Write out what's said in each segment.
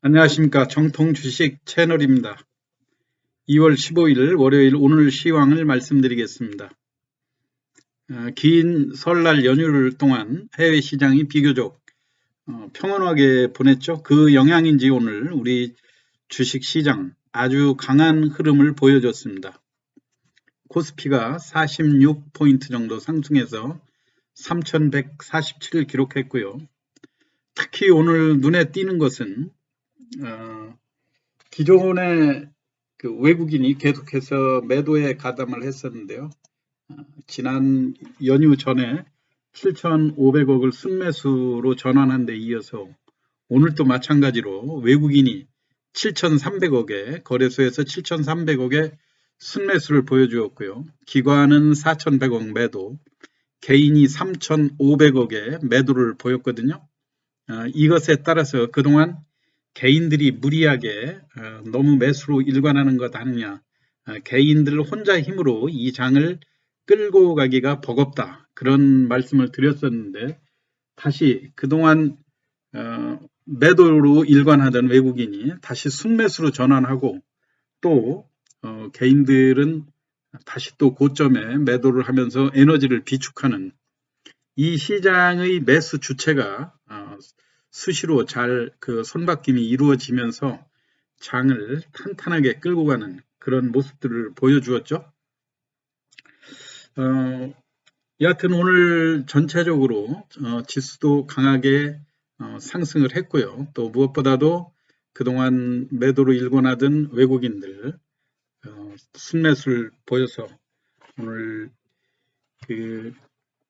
안녕하십니까. 정통 주식 채널입니다. 2월 15일 월요일 오늘 시황을 말씀드리겠습니다. 긴 설날 연휴를 동안 해외 시장이 비교적 평온하게 보냈죠. 그 영향인지 오늘 우리 주식 시장 아주 강한 흐름을 보여줬습니다. 코스피가 46포인트 정도 상승해서 3147을 기록했고요. 특히 오늘 눈에 띄는 것은 기존에 그 외국인이 계속해서 매도에 가담을 했었는데요. 지난 연휴 전에 7,500억을 순매수로 전환한 데 이어서 오늘도 마찬가지로 외국인이 7,300억에 거래소에서 7,300억의 순매수를 보여주었고요. 기관은 4,100억 매도, 개인이 3,500억의 매도를 보였거든요. 이것에 따라서 그동안 개인들이 무리하게 너무 매수로 일관하는 것 아니냐, 개인들 혼자 힘으로 이 장을 끌고 가기가 버겁다, 그런 말씀을 드렸었는데, 다시 그동안 매도로 일관하던 외국인이 다시 순매수로 전환하고, 또 개인들은 다시 또 고점에 매도를 하면서 에너지를 비축하는 이 시장의 매수 주체가 수시로 잘 그 손바뀜이 이루어지면서 장을 탄탄하게 끌고 가는 그런 모습들을 보여주었죠. 여하튼 오늘 전체적으로 지수도 강하게 상승을 했고요. 또 무엇보다도 그동안 매도로 일관하던 외국인들 순매수를 보여서 오늘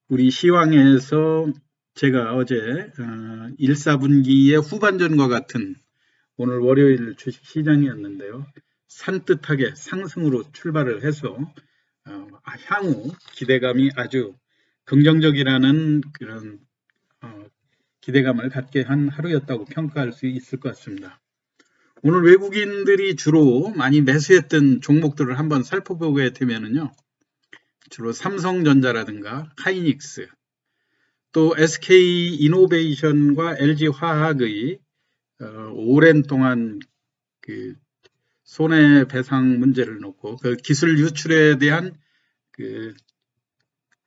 우리 시황에서 제가 어제 1, 4분기의 후반전과 같은 오늘 월요일 주식시장이었는데요. 산뜻하게 상승으로 출발을 해서 향후 기대감이 아주 긍정적이라는 그런 기대감을 갖게 한 하루였다고 평가할 수 있을 것 같습니다. 오늘 외국인들이 주로 많이 매수했던 종목들을 한번 살펴보게 되면요. 주로 삼성전자라든가 하이닉스, 또 SK이노베이션과 LG화학의 오랜 동안 그 손해배상 문제를 놓고 그 기술 유출에 대한 그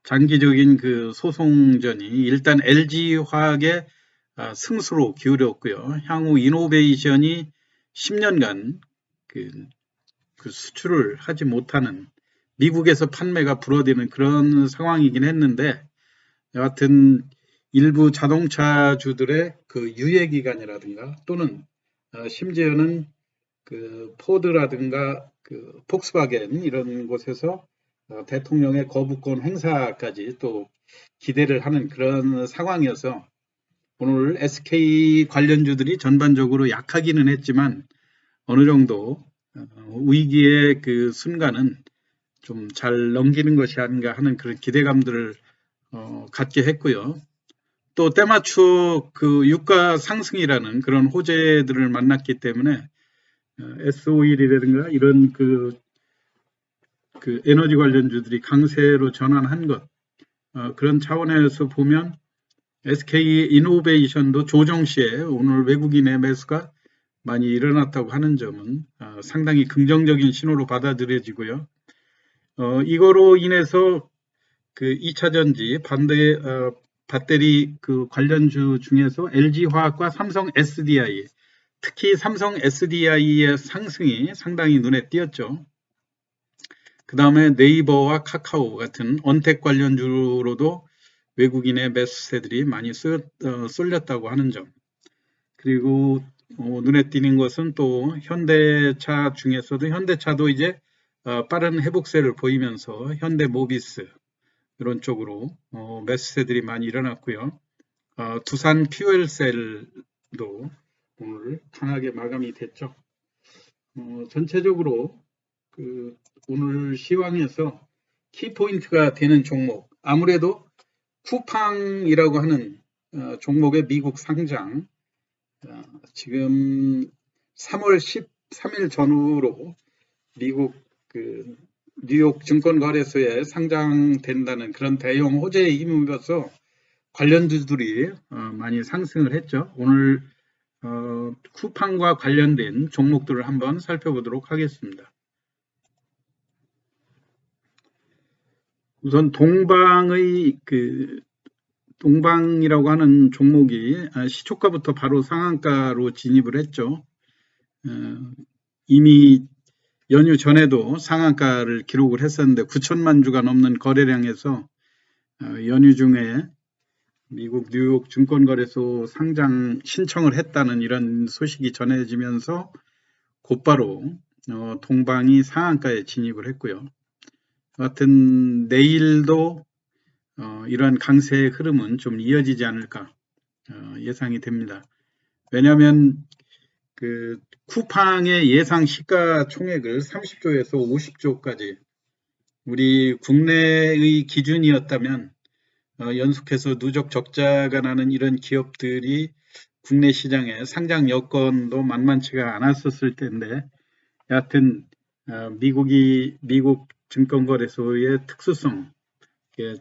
장기적인 그 소송전이 일단 LG화학의 승수로 기울였고요. 향후 이노베이션이 10년간 그 수출을 하지 못하는, 미국에서 판매가 불어되는 그런 상황이긴 했는데, 여하튼 일부 자동차주들의 그 유예 기간이라든가 또는 심지어는 그 포드라든가 그 폭스바겐 이런 곳에서 대통령의 거부권 행사까지 또 기대를 하는 그런 상황이어서 오늘 SK 관련주들이 전반적으로 약하기는 했지만 어느 정도 위기의 그 순간은 좀 잘 넘기는 것이 아닌가 하는 그런 기대감들을 갖게 했고요. 또 때맞춰 그 유가 상승이라는 그런 호재들을 만났기 때문에 S-오일이라든가 이런 그 에너지 관련주들이 강세로 전환한 것, 그런 차원에서 보면 SK이노베이션도 조정 시에 오늘 외국인의 매수가 많이 일어났다고 하는 점은 상당히 긍정적인 신호로 받아들여지고요. 이거로 인해서 그 2차전지 배터리 그 관련주 중에서 LG화학과 삼성 SDI, 특히 삼성 SDI의 상승이 상당히 눈에 띄었죠. 그 다음에 네이버와 카카오 같은 언택 관련주로도 외국인의 매수세들이 많이 쏠렸다고 하는 점. 그리고 눈에 띄는 것은 또 현대차 중에서도 현대차도 이제 빠른 회복세를 보이면서 현대모비스 이런 쪽으로 매수세들이 많이 일어났고요. 두산 퓨얼셀도 오늘 강하게 마감이 됐죠. 전체적으로 그 오늘 시황에서 키포인트가 되는 종목, 아무래도 쿠팡이라고 하는 종목의 미국 상장, 지금 3월 13일 전후로 미국 그 뉴욕 증권거래소에 상장된다는 그런 대형 호재에 힘입어서 관련주들이 많이 상승을 했죠. 오늘 쿠팡과 관련된 종목들을 한번 살펴보도록 하겠습니다. 우선 동방이라고 하는 종목이 시초가부터 바로 상한가로 진입을 했죠. 이미 연휴 전에도 상한가를 기록을 했었는데 9천만 주가 넘는 거래량에서 연휴 중에 미국 뉴욕 증권거래소 상장 신청을 했다는 이런 소식이 전해지면서 곧바로 동방이 상한가에 진입을 했고요. 하여튼 내일도 이러한 강세의 흐름은 좀 이어지지 않을까 예상이 됩니다. 왜냐하면 그 쿠팡의 예상 시가총액을 30조에서 50조까지 우리 국내의 기준이었다면 연속해서 누적 적자가 나는 이런 기업들이 국내 시장에 상장 여건도 만만치가 않았었을 텐데 여하튼 미국 증권거래소의 특수성,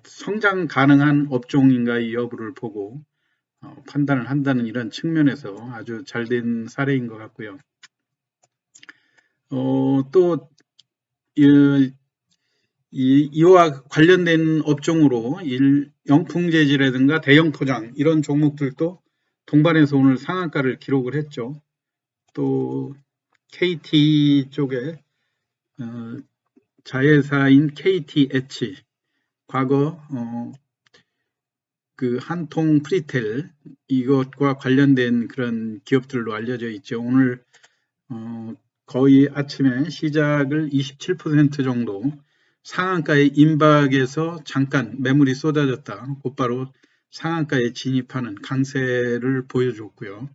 성장 가능한 업종인가의 여부를 보고 판단을 한다는 이런 측면에서 아주 잘된 사례인 것 같고요. 또 이와 관련된 업종으로 영풍재질이라든가 대형 포장 이런 종목들도 동반해서 오늘 상한가를 기록을 했죠. 또 KT 쪽에 자회사인 KTH 과거 그 한통 프리텔 이것과 관련된 그런 기업들로 알려져 있죠. 오늘 거의 아침에 시작을 27% 정도 상한가에 임박해서 잠깐 매물이 쏟아졌다. 곧바로 상한가에 진입하는 강세를 보여줬고요.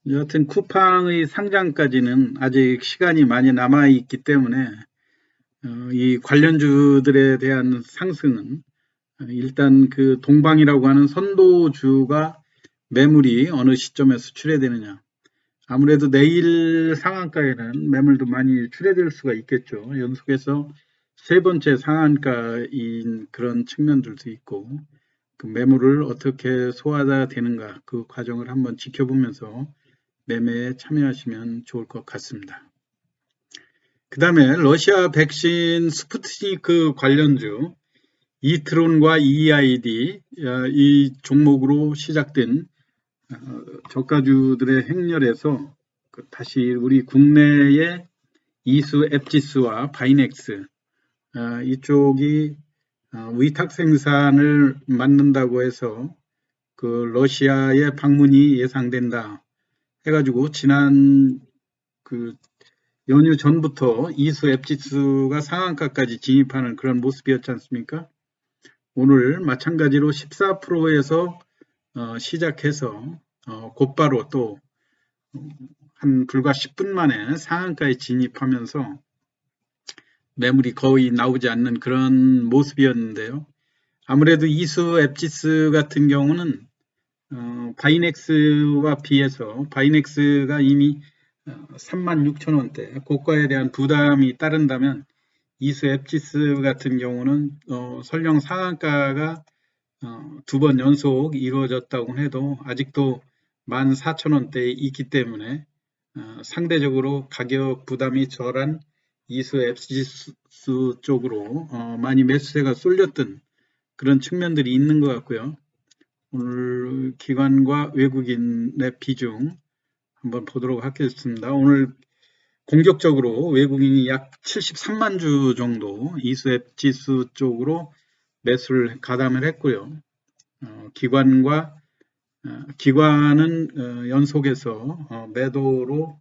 여하튼 쿠팡의 상장까지는 아직 시간이 많이 남아있기 때문에 이 관련주들에 대한 상승은 일단 그 동방이라고 하는 선도주가 매물이 어느 시점에서 출회되느냐. 아무래도 내일 상한가에는 매물도 많이 출회될 수가 있겠죠. 연속해서 세 번째 상한가인 그런 측면들도 있고 그 매물을 어떻게 소화가 되는가 그 과정을 한번 지켜보면서 매매에 참여하시면 좋을 것 같습니다. 그 다음에 러시아 백신 스푸트니크 관련주 이트론과 EID 이 종목으로 시작된 저가주들의 행렬에서 다시 우리 국내의 이수 앱지수와 바이넥스 이쪽이 위탁 생산을 맡는다고 해서 그 러시아의 방문이 예상된다 해가지고 지난 그 연휴 전부터 이수 앱지수가 상한가까지 진입하는 그런 모습이었지 않습니까? 오늘 마찬가지로 14%에서 시작해서 곧바로 또 한 불과 10분 만에 상한가에 진입하면서 매물이 거의 나오지 않는 그런 모습이었는데요. 아무래도 이수 앱지수 같은 경우는 바이넥스와 비해서 바이넥스가 이미 36,000원대 고가에 대한 부담이 따른다면 이수 앱지수 같은 경우는 설령 상한가가 두 번 연속 이루어졌다고 해도 아직도 14,000원대에 있기 때문에 상대적으로 가격 부담이 덜한 이수 앱지수 쪽으로 많이 매수세가 쏠렸던 그런 측면들이 있는 것 같고요. 오늘 기관과 외국인의 비중 한번 보도록 하겠습니다. 오늘 공격적으로 외국인이 약 73만 주 정도 이수앱 지수 쪽으로 매수를 가담을 했고요. 기관은 연속해서 매도로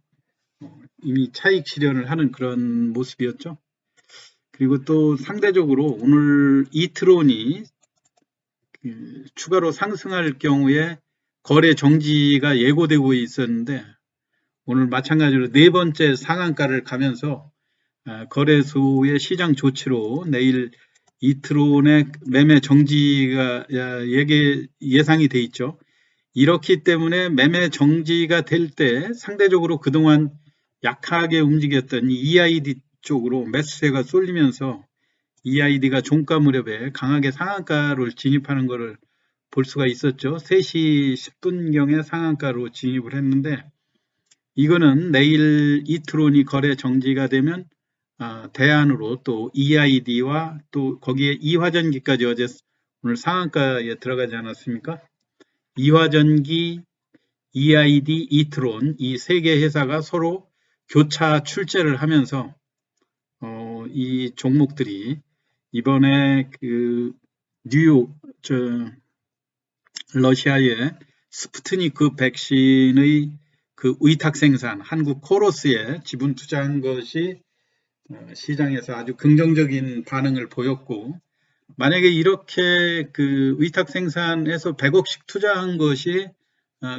이미 차익 실현을 하는 그런 모습이었죠. 그리고 또 상대적으로 오늘 이트론이 추가로 상승할 경우에 거래 정지가 예고되고 있었는데 오늘 마찬가지로 네 번째 상한가를 가면서 거래소의 시장 조치로 내일 이트론의 매매 정지가 예상이 돼 있죠. 이렇기 때문에 매매 정지가 될 때 상대적으로 그동안 약하게 움직였던 EID 쪽으로 매수세가 쏠리면서 EID가 종가 무렵에 강하게 상한가를 진입하는 것을 볼 수가 있었죠. 3시 10분경에 상한가로 진입을 했는데 이거는 내일 이트론이 거래 정지가 되면 대안으로 또 EID와 또 거기에 이화전기까지 어제 오늘 상한가에 들어가지 않았습니까? 이화전기, EID, 이트론 이 세 개 회사가 서로 교차 출제를 하면서 이 종목들이 이번에 그 뉴욕 러시아의 스푸트니크 백신의 그 의탁 생산 한국 코로스에 지분 투자한 것이 시장에서 아주 긍정적인 반응을 보였고, 만약에 이렇게 그 의탁 생산에서 100억씩 투자한 것이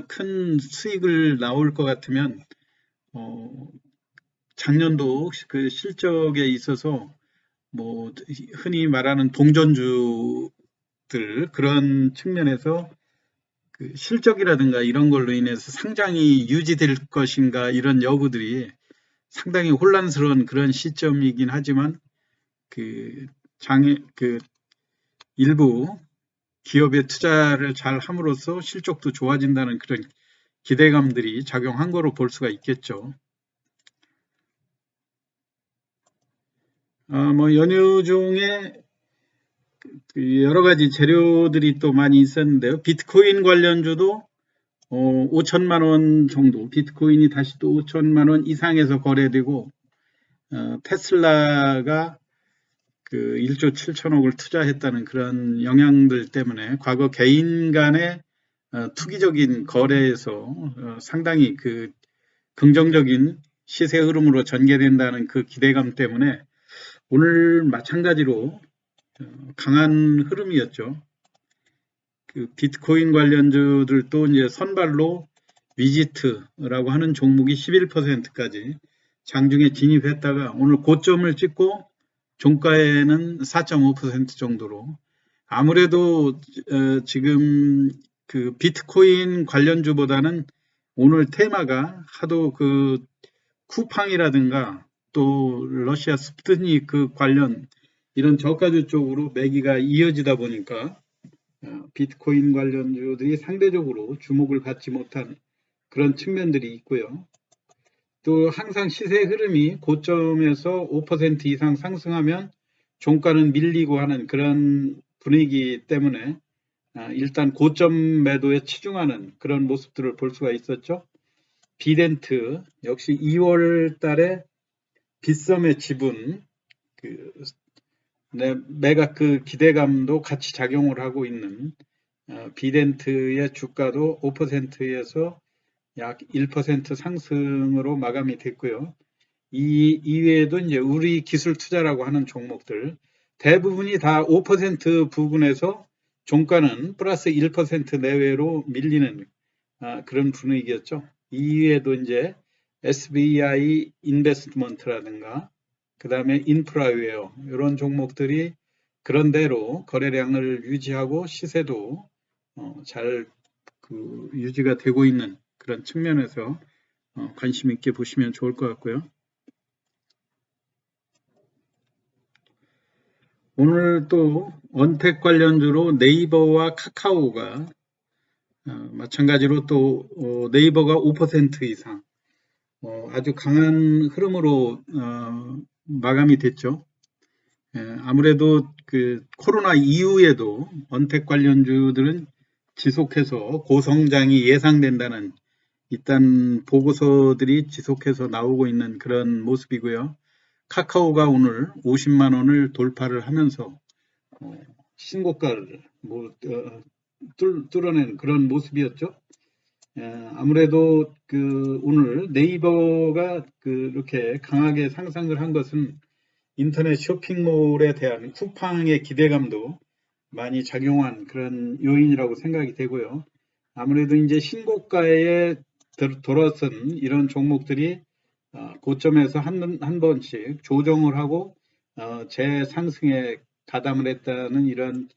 큰 수익을 나올 것 같으면 작년도 그 실적에 있어서 뭐 흔히 말하는 동전주들 그런 측면에서 그 실적이라든가 이런 걸로 인해서 상장이 유지될 것인가 이런 여부들이 상당히 혼란스러운 그런 시점이긴 하지만 그 일부 기업에 투자를 잘 함으로써 실적도 좋아진다는 그런 기대감들이 작용한 거로 볼 수가 있겠죠. 뭐 연휴 중에 여러 가지 재료들이 또 많이 있었는데요. 비트코인 관련주도 5천만 원 정도, 비트코인이 다시 또 5천만 원 이상에서 거래되고, 테슬라가 그 1조 7천억을 투자했다는 그런 영향들 때문에 과거 개인 간의 투기적인 거래에서 상당히 그 긍정적인 시세 흐름으로 전개된다는 그 기대감 때문에 오늘 마찬가지로 강한 흐름이었죠. 그 비트코인 관련주들도 이제 선발로 위지트라고 하는 종목이 11%까지 장중에 진입했다가 오늘 고점을 찍고 종가에는 4.5% 정도로 아무래도 지금 그 비트코인 관련주보다는 오늘 테마가 하도 그 쿠팡이라든가 또 러시아 스푸트니크 관련 이런 저가주 쪽으로 매기가 이어지다 보니까 비트코인 관련주들이 상대적으로 주목을 받지 못한 그런 측면들이 있고요. 또 항상 시세 흐름이 고점에서 5% 이상 상승하면 종가는 밀리고 하는 그런 분위기 때문에 일단 고점 매도에 치중하는 그런 모습들을 볼 수가 있었죠. 비덴트 역시 2월 달에 빗썸의 지분 매각 그 기대감도 같이 작용을 하고 있는 비덴트의 주가도 5%에서 약 1% 상승으로 마감이 됐고요. 이 이외에도 이제 우리 기술 투자라고 하는 종목들 대부분이 다 5% 부근에서 종가는 플러스 1% 내외로 밀리는 그런 분위기였죠. 이외에도 이제 SBI 인베스트먼트라든가 그 다음에 인프라웨어 이런 종목들이 그런대로 거래량을 유지하고 시세도 잘 유지가 되고 있는 그런 측면에서 관심 있게 보시면 좋을 것 같고요. 오늘 또 언택 관련주로 네이버와 카카오가 마찬가지로 또 네이버가 5% 이상 아주 강한 흐름으로 마감이 됐죠. 아무래도 그 코로나 이후에도 언택 관련주들은 지속해서 고성장이 예상된다는 일단 보고서들이 지속해서 나오고 있는 그런 모습이고요. 카카오가 오늘 50만 원을 돌파를 하면서 신고가를 뚫어낸 그런 모습이었죠. 아무래도 그 오늘 네이버가 그렇게 강하게 상승을 한 것은 인터넷 쇼핑몰에 대한 쿠팡의 기대감도 많이 작용한 그런 요인이라고 생각이 되고요. 아무래도 이제 신고가에 돌아선 이런 종목들이 고점에서 한 번씩 조정을 하고 재상승에 가담을 했다는 이런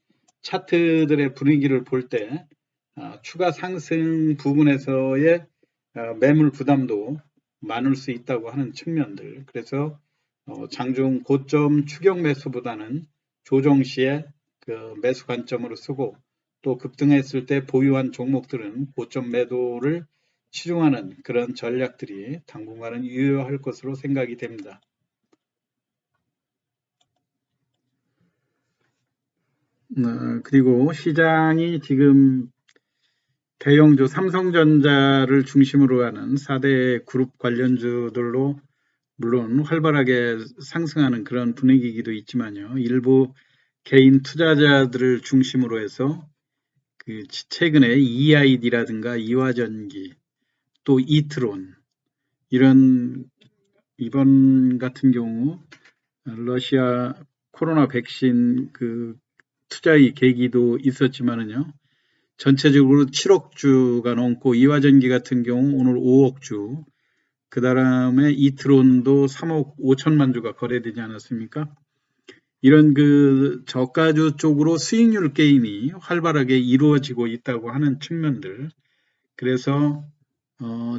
차트들의 분위기를 볼 때 추가 상승 부분에서의 매물 부담도 많을 수 있다고 하는 측면들. 그래서 장중 고점 추격 매수보다는 조정 시에 그 매수 관점으로 쓰고 또 급등했을 때 보유한 종목들은 고점 매도를 치중하는 그런 전략들이 당분간은 유효할 것으로 생각이 됩니다. 그리고 시장이 지금 대형주 삼성전자를 중심으로 하는 4대 그룹 관련주들로 물론 활발하게 상승하는 그런 분위기이기도 있지만요. 일부 개인 투자자들을 중심으로 해서 그 최근에 EID라든가 이화전기 또 이트론 이번 같은 경우 러시아 코로나 백신 그 투자의 계기도 있었지만은요. 전체적으로 7억 주가 넘고 이화전기 같은 경우 오늘 5억 주, 그 다음에 이트론도 3억 5천만 주가 거래되지 않았습니까? 이런 그 저가주 쪽으로 수익률 게임이 활발하게 이루어지고 있다고 하는 측면들. 그래서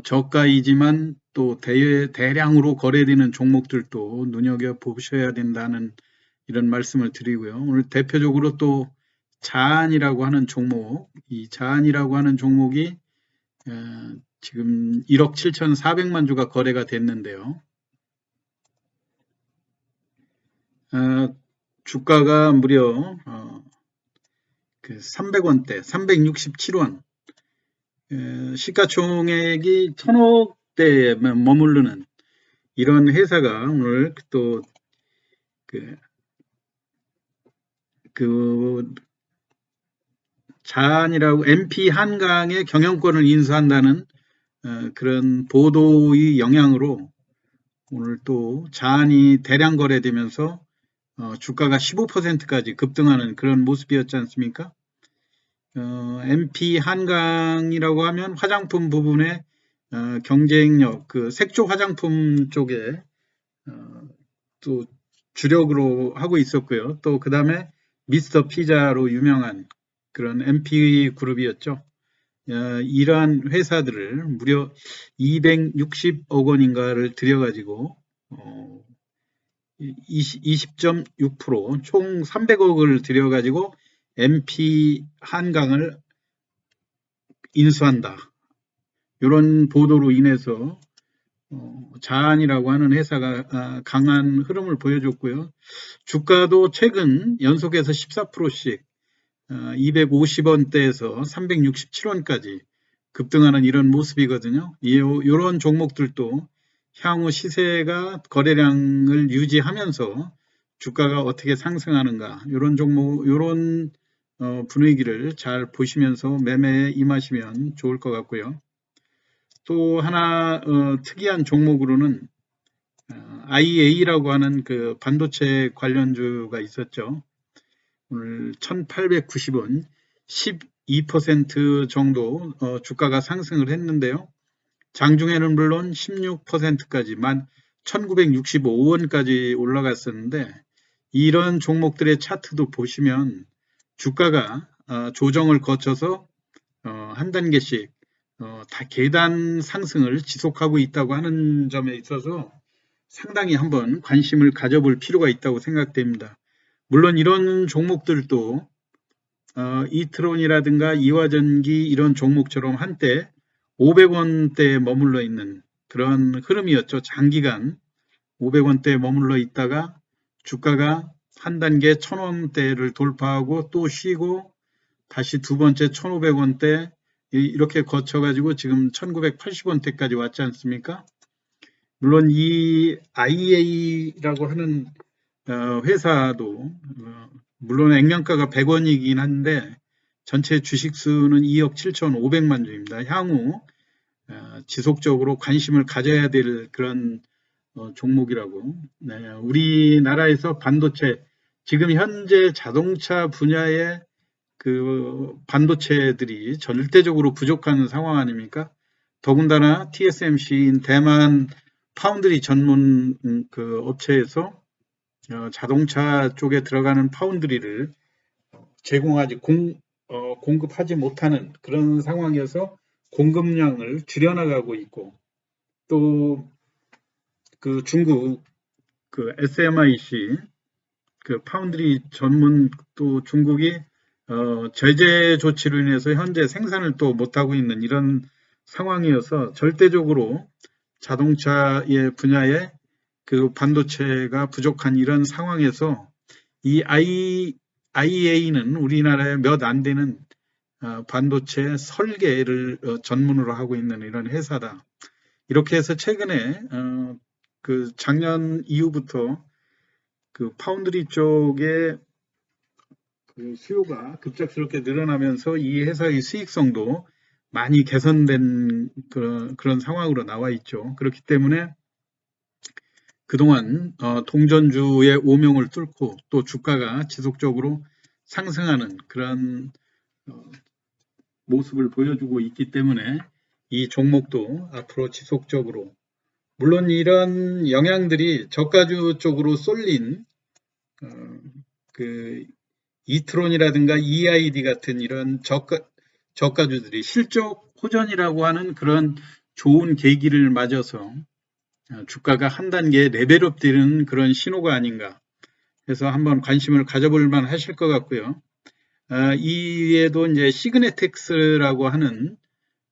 저가이지만 또 대량으로 거래되는 종목들도 눈여겨보셔야 된다는 이런 말씀을 드리고요. 오늘 대표적으로 또 자안이라고 하는 종목, 이 자안이라고 하는 종목이 지금 1억 7,400만 주가 거래가 됐는데요. 주가가 무려 그 300원대, 367원, 시가총액이 1,000억대에 머무르는 이런 회사가 오늘 또 그 자안이라고 MP 한강의 경영권을 인수한다는 그런 보도의 영향으로 오늘 또 자안이 대량 거래되면서 주가가 15%까지 급등하는 그런 모습이었지 않습니까? MP 한강이라고 하면 화장품 부분에 경쟁력, 그 색조 화장품 쪽에 또 주력으로 하고 있었고요. 또 그 다음에 미스터 피자로 유명한 그런 MP 그룹이었죠. 이러한 회사들을 무려 260억 원인가를 들여가지고 20.6% 총 300억을 들여가지고 MP 한강을 인수한다. 이런 보도로 인해서 자안이라고 하는 회사가 강한 흐름을 보여줬고요. 주가도 최근 연속해서 14%씩 250원대에서 367원까지 급등하는 이런 모습이거든요. 이런 종목들도 향후 시세가 거래량을 유지하면서 주가가 어떻게 상승하는가 이런 종목, 이런 분위기를 잘 보시면서 매매에 임하시면 좋을 것 같고요. 또 하나 특이한 종목으로는 IA라고 하는 그 반도체 관련주가 있었죠. 오늘 1890원 12% 정도 주가가 상승을 했는데요. 장중에는 물론 16%까지 1965원까지 올라갔었는데 이런 종목들의 차트도 보시면 주가가 조정을 거쳐서 한 단계씩 다 계단 상승을 지속하고 있다고 하는 점에 있어서 상당히 한번 관심을 가져볼 필요가 있다고 생각됩니다. 물론 이런 종목들도 이트론이라든가 이화전기 이런 종목처럼 한때 500원대에 머물러 있는 그런 흐름이었죠. 장기간 500원대에 머물러 있다가 주가가 한 단계 1,000원대를 돌파하고 또 쉬고 다시 두 번째 1,500원대 이렇게 거쳐가지고 지금 1,980원대까지 왔지 않습니까? 물론 이 IA라고 하는 회사도 물론 액면가가 100원이긴 한데 전체 주식수는 2억 7,500만 주입니다. 향후 지속적으로 관심을 가져야 될 그런 종목이라고. 네, 우리나라에서 반도체 지금 현재 자동차 분야의 그 반도체들이 절대적으로 부족한 상황 아닙니까? 더군다나 TSMC인 대만 파운드리 전문 그 업체에서 자동차 쪽에 들어가는 파운드리를 공급하지 못하는 그런 상황이어서 공급량을 줄여나가고 있고 또 그 중국 그 SMIC 그 파운드리 전문 또 중국이 제재 조치로 인해서 현재 생산을 또 못하고 있는 이런 상황이어서 절대적으로 자동차의 분야에 그 반도체가 부족한 이런 상황에서 이 IEA는 우리나라에 몇 안 되는 반도체 설계를 전문으로 하고 있는 이런 회사다. 이렇게 해서 최근에 그 작년 이후부터 그 파운드리 쪽에 그 수요가 급작스럽게 늘어나면서 이 회사의 수익성도 많이 개선된 그런 상황으로 나와 있죠. 그렇기 때문에 그동안 동전주의 오명을 뚫고 또 주가가 지속적으로 상승하는 그런 모습을 보여주고 있기 때문에 이 종목도 앞으로 지속적으로, 물론 이런 영향들이 저가주 쪽으로 쏠린 그 이트론이라든가 EID 같은 이런 저가주들이 실적 호전이라고 하는 그런 좋은 계기를 맞아서 주가가 한 단계 레벨업 되는 그런 신호가 아닌가 해서 한번 관심을 가져볼 만 하실 것 같고요. 이외에도 이제 시그네텍스라고 하는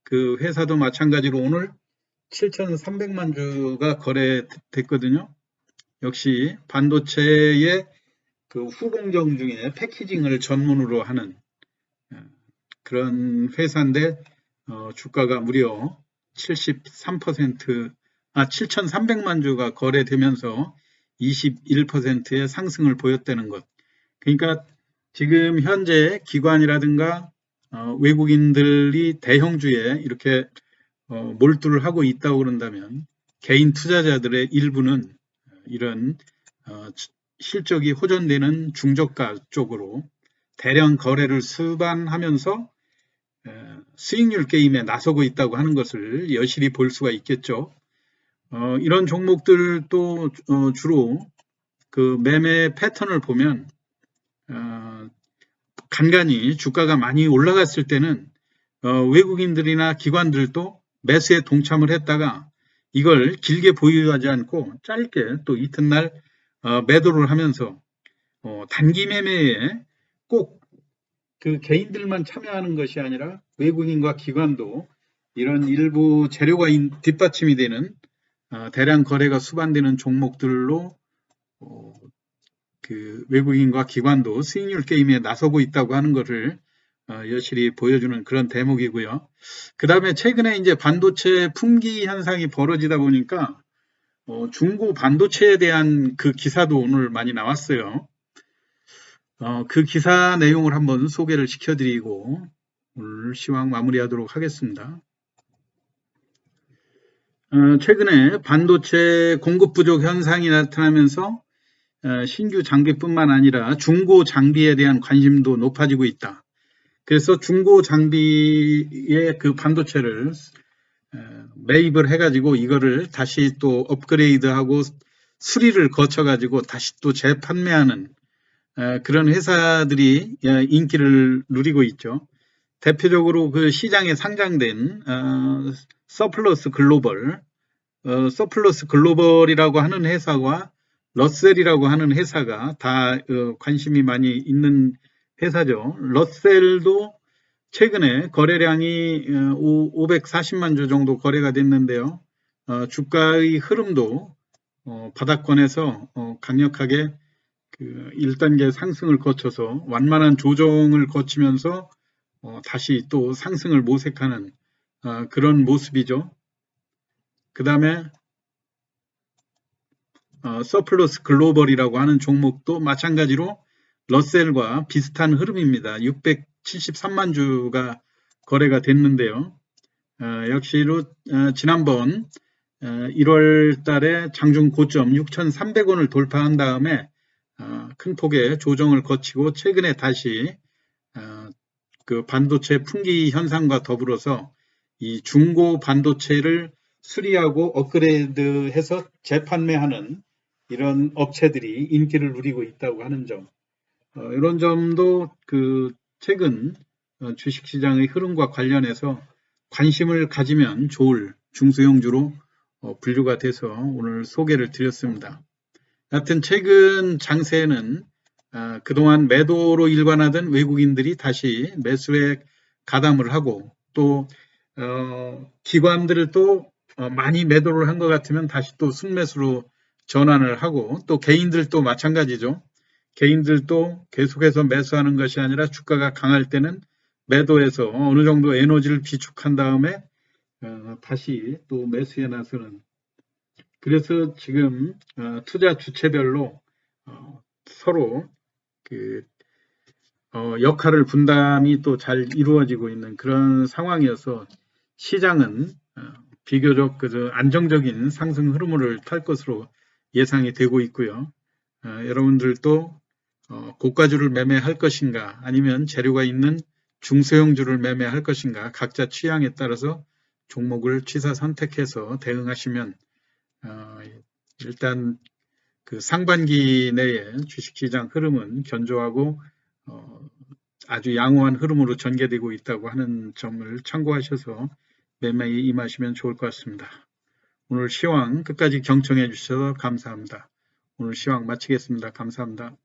그 회사도 마찬가지로 오늘 7,300만 주가 거래됐거든요. 역시 반도체의 그 후공정 중에 패키징을 전문으로 하는 그런 회사인데 주가가 무려 7,300만 주가 거래되면서 21%의 상승을 보였다는 것. 그러니까 지금 현재 기관이라든가 외국인들이 대형주에 이렇게 몰두를 하고 있다고 그런다면 개인 투자자들의 일부는 이런 실적이 호전되는 중저가 쪽으로 대량 거래를 수반하면서 수익률 게임에 나서고 있다고 하는 것을 여실히 볼 수가 있겠죠. 이런 종목들도 주로 그 매매 패턴을 보면 간간히 주가가 많이 올라갔을 때는 외국인들이나 기관들도 매수에 동참을 했다가 이걸 길게 보유하지 않고 짧게 또 이튿날 매도를 하면서 단기 매매에 꼭 그 개인들만 참여하는 것이 아니라 외국인과 기관도 이런 일부 재료가 뒷받침이 되는 대량 거래가 수반되는 종목들로 그 외국인과 기관도 수익률 게임에 나서고 있다고 하는 것을 여실히 보여주는 그런 대목이고요. 그 다음에 최근에 이제 반도체 품귀 현상이 벌어지다 보니까 중고 반도체에 대한 그 기사도 오늘 많이 나왔어요. 그 기사 내용을 한번 소개를 시켜드리고 오늘 시황 마무리하도록 하겠습니다. 최근에 반도체 공급 부족 현상이 나타나면서 신규 장비뿐만 아니라 중고 장비에 대한 관심도 높아지고 있다. 그래서 중고 장비의 그 반도체를 매입을 해가지고 이거를 다시 또 업그레이드하고 수리를 거쳐가지고 다시 또 재판매하는 그런 회사들이 인기를 누리고 있죠. 대표적으로 그 시장에 상장된 서플러스 글로벌이라고 하는 회사와 러셀이라고 하는 회사가 다 관심이 많이 있는 회사죠. 러셀도 최근에 거래량이 540만 주 정도 거래가 됐는데요. 주가의 흐름도 바닥권에서 강력하게 그 1단계 상승을 거쳐서 완만한 조정을 거치면서 다시 또 상승을 모색하는 그런 모습이죠. 그 다음에 서플러스 글로벌이라고 하는 종목도 마찬가지로 러셀과 비슷한 흐름입니다. 673만 주가 거래가 됐는데요. 역시로 지난번 1월 달에 장중 고점 6,300원을 돌파한 다음에 큰 폭의 조정을 거치고 최근에 다시 그 반도체 품귀 현상과 더불어서 이 중고 반도체를 수리하고 업그레이드해서 재판매하는 이런 업체들이 인기를 누리고 있다고 하는 점, 이런 점도 그 최근 주식시장의 흐름과 관련해서 관심을 가지면 좋을 중소형주로 분류가 돼서 오늘 소개를 드렸습니다. 하여튼 최근 장세는 그동안 매도로 일관하던 외국인들이 다시 매수에 가담을 하고 또 기관들을 또 많이 매도를 한 것 같으면 다시 또 순매수로 전환을 하고 또 개인들도 마찬가지죠. 개인들도 계속해서 매수하는 것이 아니라 주가가 강할 때는 매도해서 어느 정도 에너지를 비축한 다음에 다시 또 매수에 나서는, 그래서 지금 투자 주체별로 서로 그 역할을 분담이 또 잘 이루어지고 있는 그런 상황이어서 시장은 비교적 안정적인 상승 흐름을 탈 것으로 예상이 되고 있고요. 여러분들도 고가주를 매매할 것인가 아니면 재료가 있는 중소형주를 매매할 것인가 각자 취향에 따라서 종목을 취사 선택해서 대응하시면 일단 그 상반기 내에 주식시장 흐름은 견조하고 아주 양호한 흐름으로 전개되고 있다고 하는 점을 참고하셔서 매매에 임하시면 좋을 것 같습니다. 오늘 시황 끝까지 경청해 주셔서 감사합니다. 오늘 시황 마치겠습니다. 감사합니다.